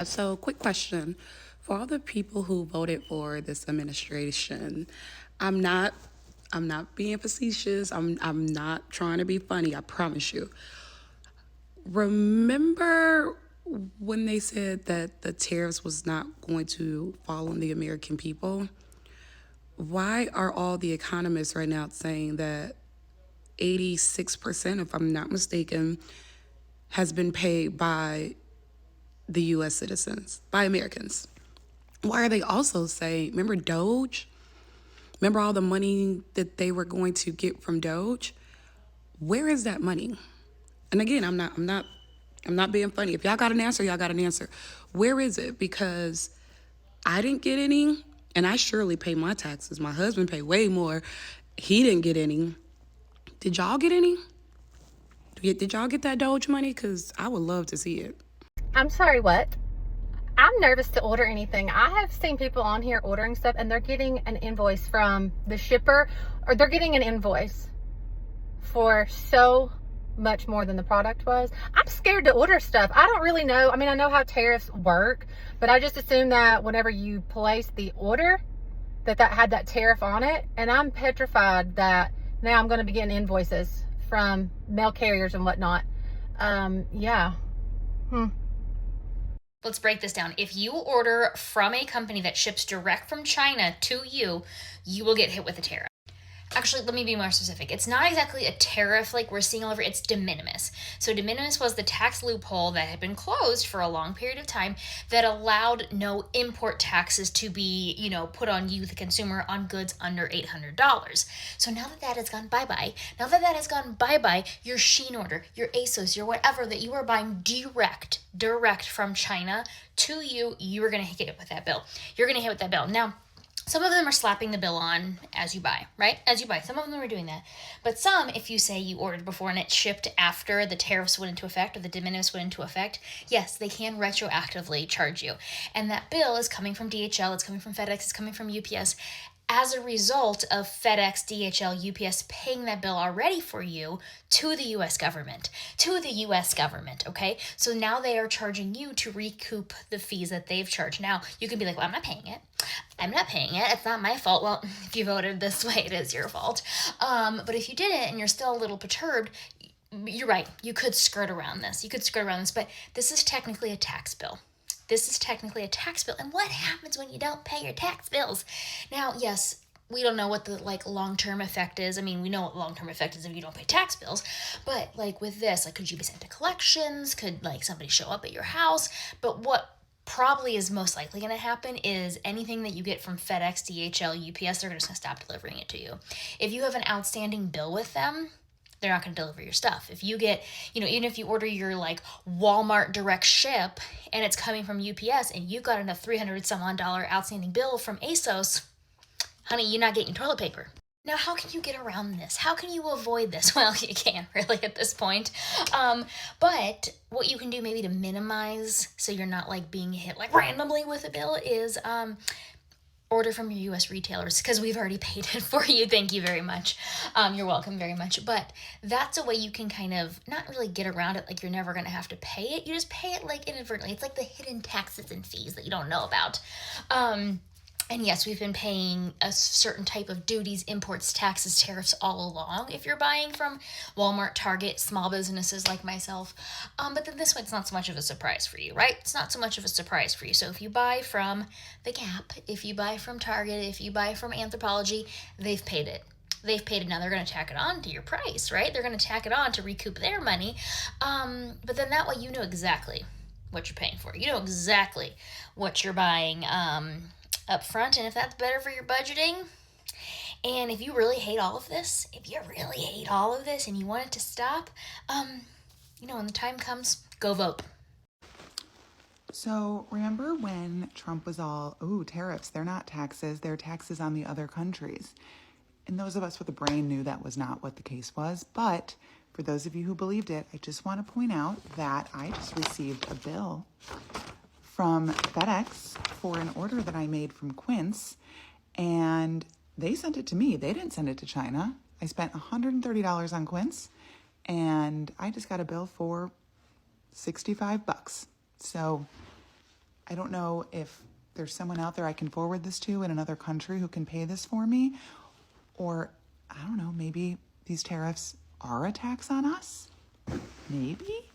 So, quick question for all the people who voted for this administration. I'm not, I'm not being facetious. I'm not trying to be funny. I promise you. Remember when they said that the tariffs was not going to fall on the American people? Why are all the economists right now saying that 86%, if I'm not mistaken, has been paid by the US citizens, by Americans? Why are they also saying, remember Doge? Remember all the money that they were going to get from Doge? Where is that money? And again, I'm not being funny. If y'all got an answer, y'all got an answer. Where is it? Because I didn't get any, and I surely pay my taxes. My husband paid way more. He didn't get any. Did y'all get any? Did y'all get that Doge money? Because I would love to see it. I'm sorry, what? I'm nervous to order anything. I have seen people on here ordering stuff and they're getting an invoice from the shipper, or they're getting an invoice for so much more than the product was. I'm scared to order stuff. I don't really know. I mean, I know how tariffs work, but I just assume that whenever you place the order, that had that tariff on it. And I'm petrified that now I'm going to be getting invoices from mail carriers and whatnot. Yeah. Let's break this down. If you order from a company that ships direct from China to you, you will get hit with a tariff. Actually, let me be more specific. It's not exactly a tariff like we're seeing all over. It's de minimis. So de minimis was the tax loophole that had been closed for a long period of time that allowed no import taxes to be, put on you, the consumer, on goods under $800. So now that has gone bye-bye, your Shein order, your ASOS, your whatever that you are buying direct from China to you, you are going to hit it with that bill. You're going to hit with that bill. Now, some of them are slapping the bill on as you buy, right? As you buy. Some of them are doing that. But some, if you say you ordered before and it shipped after the tariffs went into effect or the de minimis went into effect, yes, they can retroactively charge you. And that bill is coming from DHL, it's coming from FedEx, it's coming from UPS, as a result of FedEx, DHL, UPS paying that bill already for you to the U.S. government. Okay? So now they are charging you to recoup the fees that they've charged. Now, you can be like, well, I'm not paying it. It's not my fault. Well, if you voted this way, it is your fault. But if you didn't and you're still a little perturbed, you're right. You could skirt around this. But this is technically a tax bill. And what happens when you don't pay your tax bills? Now, yes, we don't know what the long-term effect is. I mean, we know what long-term effect is if you don't pay tax bills. But with this, could you be sent to collections? Could somebody show up at your house? But what probably is most likely going to happen is anything that you get from FedEx, DHL, UPS, they're just going to stop delivering it to you. If you have an outstanding bill with them, they're not going to deliver your stuff. If you get, even if you order your Walmart direct ship and it's coming from UPS and you've got a $300 some odd outstanding bill from ASOS, honey, you're not getting toilet paper. Now, how can you get around this? How can you avoid this? Well, you can really at this point. But what you can do maybe to minimize so you're not being hit randomly with a bill is order from your U.S. retailers, because we've already paid it for you. Thank you very much. You're welcome very much. But that's a way you can kind of not really get around it, you're never going to have to pay it. You just pay it inadvertently. It's the hidden taxes and fees that you don't know about. And yes, we've been paying a certain type of duties, imports, taxes, tariffs all along if you're buying from Walmart, Target, small businesses like myself. But then this way, it's not so much of a surprise for you, right? It's not so much of a surprise for you. So if you buy from The Gap, if you buy from Target, if you buy from Anthropologie, they've paid it. Now they're going to tack it on to your price, right? They're going to tack it on to recoup their money. But then that way you know exactly what you're paying for. You know exactly what you're buying up front, and if that's better for your budgeting, and if you really hate all of this, and you want it to stop, when the time comes, go vote. So remember when Trump was all, tariffs, they're not taxes, they're taxes on the other countries. And those of us with a brain knew that was not what the case was. But for those of you who believed it, I just want to point out that I just received a bill from FedEx for an order that I made from Quince, and they sent it to me. They didn't send it to China. I spent $130 on Quince, and I just got a bill for $65. So I don't know if there's someone out there I can forward this to in another country who can pay this for me. Or, I don't know, maybe these tariffs are a tax on us? Maybe?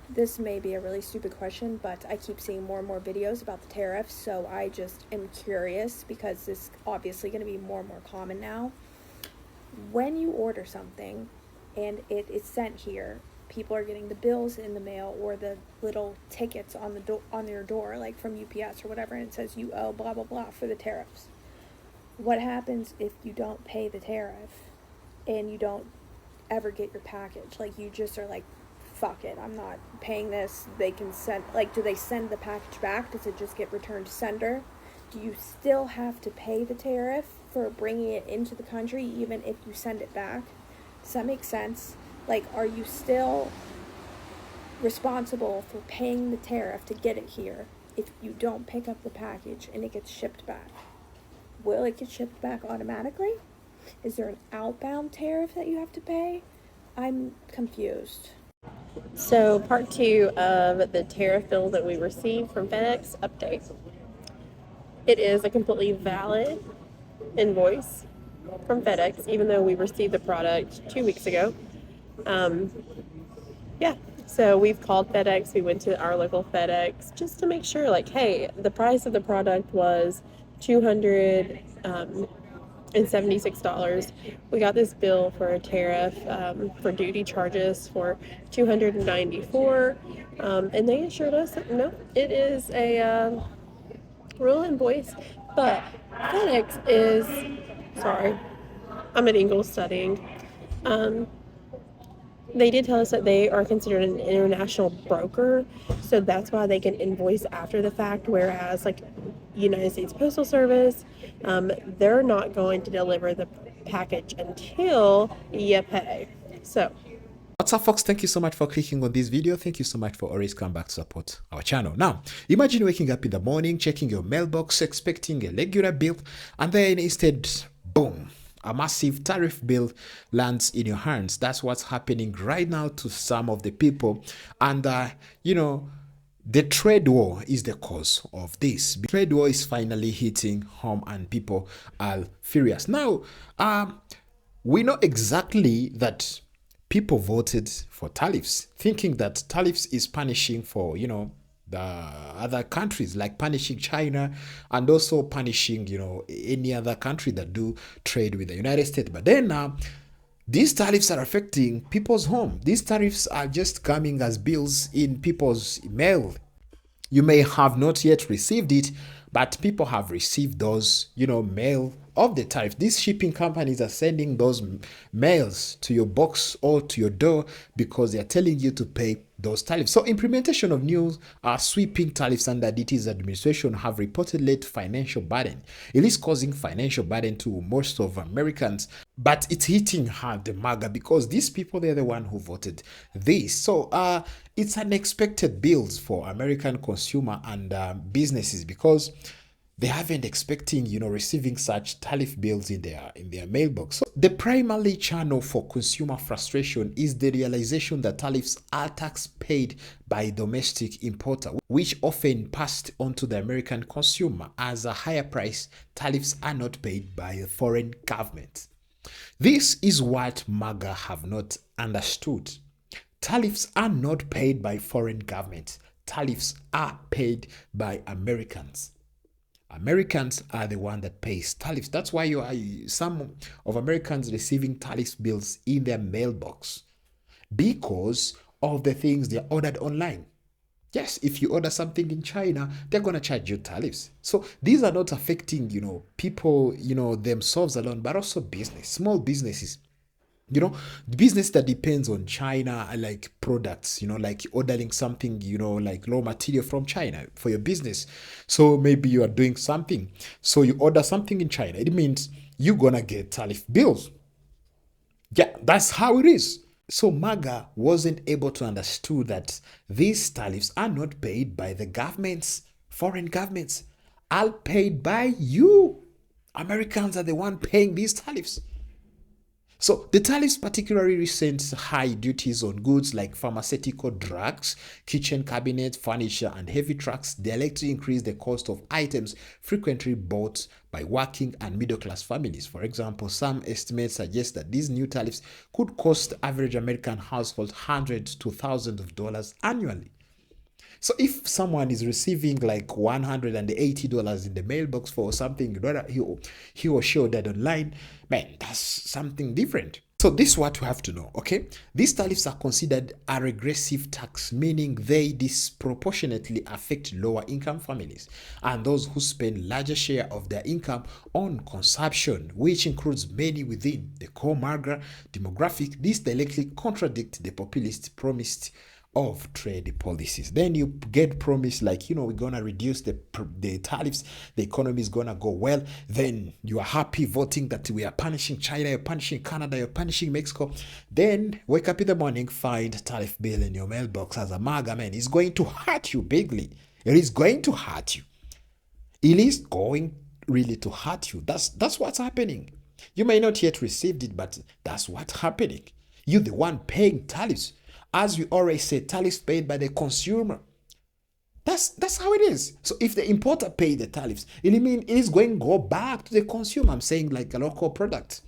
This may be a really stupid question, but I keep seeing more and more videos about the tariffs, so I just am curious because this is obviously going to be more and more common now. When you order something and it is sent here, people are getting the bills in the mail or the little tickets on the on your door, like from UPS or whatever, and it says you owe blah blah blah for the tariffs. What happens if you don't pay the tariff and you don't ever get your package? Like, you just are like, fuck it, I'm not paying this. They can send, like, do they send the package back? Does it just get returned to sender? Do you still have to pay the tariff for bringing it into the country even if you send it back? Does that make sense? Like, are you still responsible for paying the tariff to get it here if you don't pick up the package and it gets shipped back? Will it get shipped back automatically? Is there an outbound tariff that you have to pay? I'm confused. So part 2 of the tariff bill that we received from FedEx update. It is a completely valid invoice from FedEx, even though we received the product 2 weeks ago. So we've called FedEx. We went to our local FedEx just to make sure, like, hey, the price of the product was $276. We got this bill for a tariff for duty charges for $294, and they assured us that no, it is a real invoice. But FedEx is, sorry, I'm at Ingalls studying. They did tell us that they are considered an international broker, so that's why they can invoice after the fact, whereas like United States Postal Service, they're not going to deliver the package until you pay. So what's up, folks? Thank you so much for clicking on this video. Thank you so much for always coming back to support our channel. Now, imagine waking up in the morning, checking your mailbox, expecting a regular bill, and then instead, boom, a massive tariff bill lands in your hands. That's what's happening right now to some of the people. And, the trade war is the cause of this. The trade war is finally hitting home and people are furious. Now, we know exactly that people voted for tariffs, thinking that tariffs is punishing for, the other countries, like punishing China and also punishing, any other country that do trade with the United States. But then these tariffs are affecting people's home. These tariffs are just coming as bills in people's mail. You may have not yet received it, but people have received those, mail of the tariff. These shipping companies are sending those mails to your box or to your door because they are telling you to pay those tariffs. So implementation of new sweeping tariffs under DT's administration have reportedly led to financial burden. It is causing financial burden to most of Americans, but it's hitting hard the MAGA because these people, they're the one who voted this. So it's unexpected bills for American consumer and businesses because they haven't expecting, receiving such tariff bills in their mailbox. So the primary channel for consumer frustration is the realization that tariffs are tax paid by domestic importer, which often passed on to the American consumer as a higher price. Tariffs are not paid by a foreign government. This is what MAGA have not understood. Tariffs are not paid by foreign governments. Tariffs are paid by Americans. Americans are the one that pays tariffs. That's why some of Americans receiving tariff bills in their mailbox because of the things they ordered online. Yes, if you order something in China, they're going to charge you tariffs. So these are not affecting, people, themselves alone, but also business, small businesses. The business that depends on China, like products, like ordering something, like raw material from China for your business. So maybe you are doing something. So you order something in China. It means you're going to get tariff bills. Yeah, that's how it is. So MAGA wasn't able to understand that these tariffs are not paid by the governments, foreign governments, are paid by you. Americans are the one paying these tariffs. So the tariffs, particularly recent high duties on goods like pharmaceutical drugs, kitchen cabinets, furniture, and heavy trucks, they likely increase the cost of items frequently bought by working and middle-class families. For example, some estimates suggest that these new tariffs could cost average American household hundreds to thousands of dollars annually. So if someone is receiving like $180 in the mailbox for something that he or she ordered online, man, that's something different. So this is what you have to know, okay? These tariffs are considered a regressive tax, meaning they disproportionately affect lower income families and those who spend larger share of their income on consumption, which includes many within the core MAGA demographic. This directly contradicts the populist promised of trade policies. Then you get promised like, we're gonna reduce the tariffs, the economy is gonna go well. Then you are happy voting that we are punishing China, you're punishing Canada, you're punishing Mexico. Then wake up in the morning, find tariff bill in your mailbox as a MAGA man. It's going to hurt you bigly. It is going to hurt you. It is going really to hurt you. That's what's happening. You may not yet received it, but that's what's happening. You're the one paying tariffs. As we always say, tariffs paid by the consumer. That's how it is. So if the importer paid the tariffs, it means it is going to go back to the consumer. I'm saying like a local product.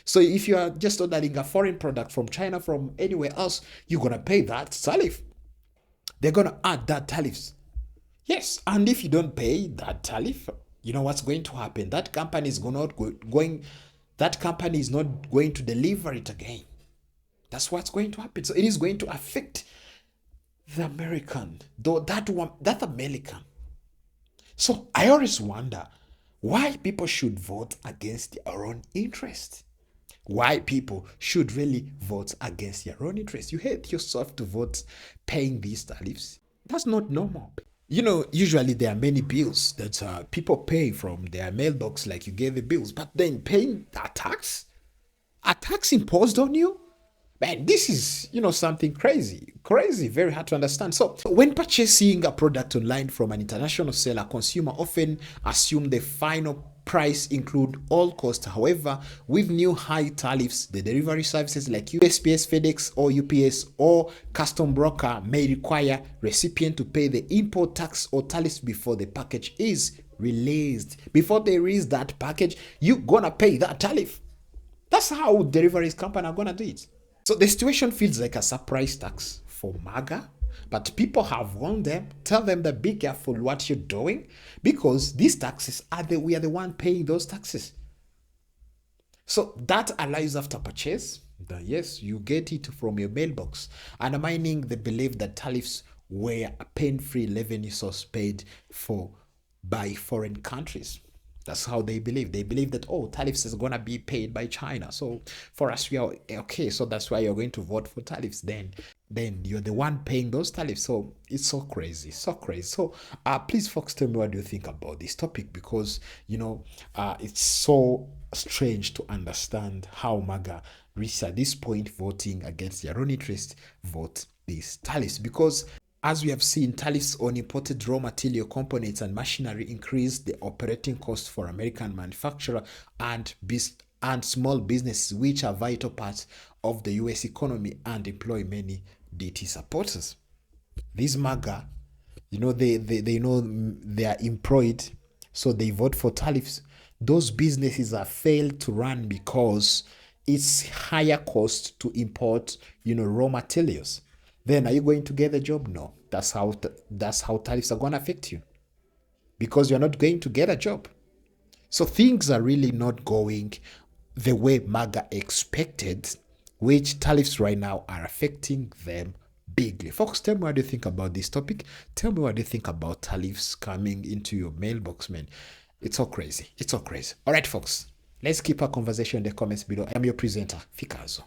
So if you are just ordering a foreign product from China, from anywhere else, you're going to pay that tariff. They're going to add that tariffs. Yes, and if you don't pay that tariff, you know what's going to happen? That company is not going to deliver it again. That's what's going to happen. So it is going to affect the American, though that American. So I always wonder why people should vote against their own interest. Why people should really vote against their own interest. You hate yourself to vote paying these tariffs. That's not normal. Usually there are many bills that people pay from their mailbox, like you get the bills, but then paying a tax imposed on you. Man, this is, something crazy, very hard to understand. So when purchasing a product online from an international seller, consumer often assume the final price include all costs. However, with new high tariffs, the delivery services like USPS, FedEx, or UPS, or custom broker may require recipient to pay the import tax or tariffs before the package is released. Before they release that package, you're gonna pay that tariff. That's how deliveries company are gonna do it. So the situation feels like a surprise tax for MAGA, but people have warned them, tell them that be careful what you're doing, because these taxes we are the one paying those taxes. So that allows after purchase, that yes, you get it from your mailbox, undermining the belief that tariffs were a pain-free revenue source paid for by foreign countries. That's how they believe. They believe that, tariffs is going to be paid by China. So for us, we are okay. So that's why you're going to vote for tariffs. Then you're the one paying those tariffs. So it's so crazy, so crazy. So please, folks, tell me what do you think about this topic, because, it's so strange to understand how MAGA reached at this point voting against their own interest, vote these tariffs, because as we have seen, tariffs on imported raw material components and machinery increase the operating costs for American manufacturers and small businesses, which are vital parts of the U.S. economy and employ many DT supporters. These MAGA, they know they are employed, so they vote for tariffs. Those businesses are failed to run because it's higher cost to import, raw materials. Then are you going to get a job? No. That's how tariffs are going to affect you, because you're not going to get a job. So things are really not going the way MAGA expected, which tariffs right now are affecting them bigly. Folks, tell me what you think about this topic. Tell me what you think about tariffs coming into your mailbox, man. It's all crazy. It's all crazy. All right, folks, let's keep our conversation in the comments below. I'm your presenter, Fikazo.